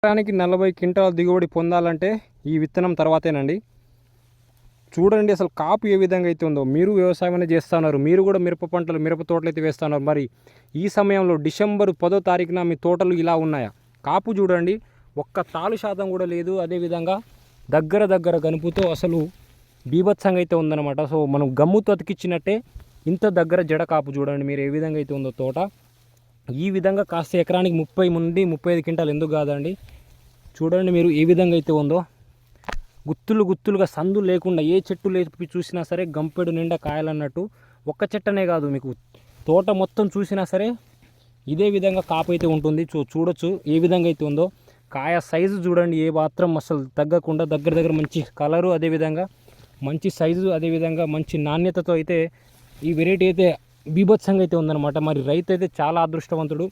ఎకరానికి 40 క్వింటాల దిగుబడి పొందాలంటే ఈ విత్తనం తర్వాతేనండి. చూడండి అసలు కాపు ఏ విధంగా అయితే ఉందో. మీరు వ్యవసాయం అనేది చేస్తున్నారు, మీరు కూడా మిరప పంటలు మిరప తోటలు అయితే వేస్తున్నారు. మరి ఈ సమయంలో డిసెంబర్ 10వ తారీఖున మీ తోటలు ఇలా ఉన్నాయా? కాపు చూడండి, ఒక్క తాలు శాతం కూడా లేదు. అదేవిధంగా దగ్గర గనుపుతో అసలు బీభత్సంగా అయితే ఉందన్నమాట. సో మనం గమ్ముతో అతికిచ్చినట్టే ఇంత దగ్గర జడ కాపు చూడండి మీరు ఏ విధంగా అయితే ఉందో తోట. ఈ విధంగా కాస్త ఎకరానికి 30 నుండి 35 క్వింటాలు ఎందుకు కాదండి. చూడండి మీరు ఏ విధంగా అయితే ఉందో. గుత్తులుగా సందు లేకుండా ఏ చెట్టు లేపి చూసినా సరే గంపెడు నిండా కాయాలన్నట్టు. ఒక్క చెట్టనే కాదు, మీకు తోట మొత్తం చూసినా సరే ఇదే విధంగా కాపు అయితే ఉంటుంది. చూడొచ్చు ఏ విధంగా అయితే ఉందో. కాయ సైజు చూడండి, ఏ మాత్రం అసలు తగ్గకుండా దగ్గర మంచి కలరు, అదేవిధంగా మంచి సైజు, అదేవిధంగా మంచి నాణ్యతతో అయితే ఈ వెరైటీ అయితే బీభత్సంగా అయితే ఉందన్నమాట. మరి రైతు అయితే చాలా అదృష్టవంతుడు.